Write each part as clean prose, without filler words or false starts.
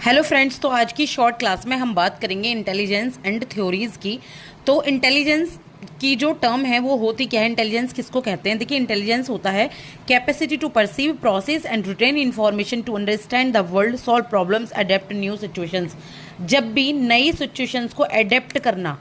Hello friends, तो आज की शॉर्ट क्लास में हम बात करेंगे इंटेलिजेंस एंड थ्योरीज की। तो इंटेलिजेंस की जो टर्म है वो होती क्या है, इंटेलिजेंस किसको कहते हैं। देखिए, इंटेलिजेंस होता है capacity to perceive, process and retain information to understand the world, solve problems, adapt new situations. जब भी नई सिचुएशंस को अडेप्ट करना,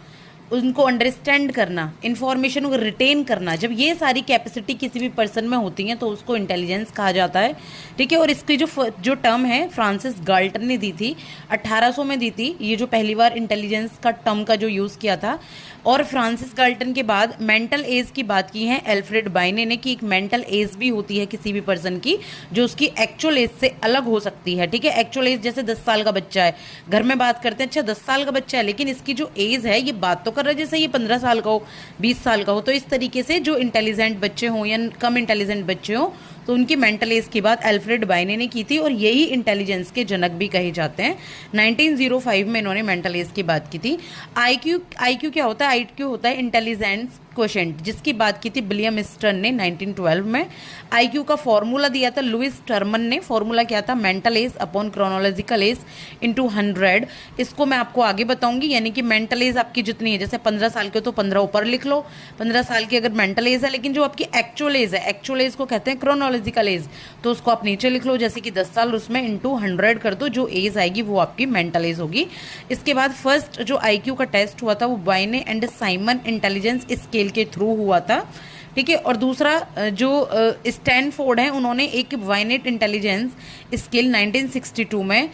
उनको अंडरस्टैंड करना, इंफॉर्मेशन को रिटेन करना, जब ये सारी कैपेसिटी किसी भी पर्सन में होती है तो उसको इंटेलिजेंस कहा जाता है। ठीक है। और इसकी जो टर्म है फ्रांसिस गाल्टन ने दी थी, 1800 में दी थी ये जो पहली बार इंटेलिजेंस का टर्म का जो यूज़ किया था। और फ्रांसिस गाल्टन के बाद मेंटल एज की बात की है एल्फ्रेड बाइने ने कि एक मेंटल एज भी होती है किसी भी पर्सन की जो उसकी एक्चुअल एज से अलग हो सकती है। ठीक है। एक्चुअल एज जैसे 10 साल का बच्चा है, घर में बात करते हैं, अच्छा 10 साल का बच्चा है, लेकिन इसकी जो एज है ये बात तो कर रहा है जैसे ये 15 साल का हो, 20 साल का हो। तो इस तरीके से जो इंटेलिजेंट बच्चे हों या कम इंटेलिजेंट बच्चे हों तो उनकी मेंटल एज की बात एल्फ्रेड बाइने ने की थी, और यही इंटेलिजेंस के जनक भी कहे जाते हैं। 1905 में इन्होंने मेंटल एज की बात की थी। आईक्यू क्या होता है? आईक्यू होता है इंटेलिजेंस क्वोशेंट, जिसकी बात की थी विलियम स्टर्न ने 1912 में। आईक्यू का फॉर्मूला दिया था लुइस टर्मन ने। फॉर्मूला क्या था? Mental as upon chronological age into 100। इसको मैं आपको आगे बताऊंगी। यानी कि मेंटल एज आपकी जितनी है, जैसे 15 साल के तो 15 ऊपर लिख लो, 15 साल की अगर मेंटल एज है, लेकिन जो आपकी एक्चुअल एज है, एक्चुअल एज को कहते हैं क्रोनोलॉजिकल एज, तो उसको आप नीचे लिख लो, जैसे कि 10 साल, उसमें इनटू 100 कर दो, जो एज आएगी वो आपकी मेंटल एज होगी। इसके बाद फर्स्ट जो आईक्यू का टेस्ट हुआ था वो बाइने एंड साइमन इंटेलिजेंस स्केल के थ्रू हुआ था। ठीक है। और दूसरा जो स्टैनफोर्ड है, उन्होंने एक वाइनेट इंटेलिजेंस स्केल 1962 में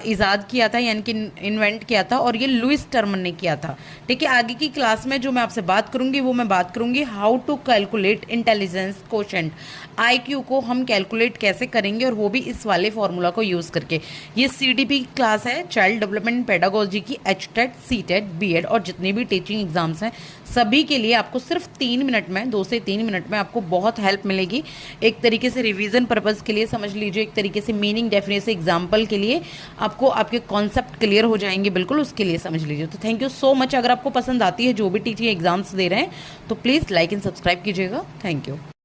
ईजाद किया था, यानी कि इन्वेंट किया था, और ये लुइस टर्मन ने किया था। ठीक है। आगे की क्लास में जो मैं आपसे बात करूंगी वो मैं बात करूंगी how to calculate intelligence quotient. IQ को हम कैलकुलेट कैसे करेंगे, और वो भी इस वाले फॉर्मूला को यूज़ करके। ये CDP क्लास है, चाइल्ड डेवलपमेंट पेडागोजी की, HTET, CTET, BEd और जितनी भी टीचिंग एग्जाम्स हैं सभी के लिए आपको सिर्फ 3 मिनट में, 2 से 3 मिनट में आपको बहुत हेल्प मिलेगी। एक तरीके से रिवीजन पर्पज़ के लिए समझ लीजिए, एक तरीके से मीनिंग, डेफिनेशन, एग्जाम्पल के लिए आपको आपके कॉन्सेप्ट क्लियर हो जाएंगे, बिल्कुल उसके लिए समझ लीजिए। तो थैंक यू सो मच। अगर आपको पसंद आती है जो भी टीचिंग एग्जाम्स दे रहे हैं तो प्लीज़ लाइक एंड सब्सक्राइब कीजिएगा। Thank you.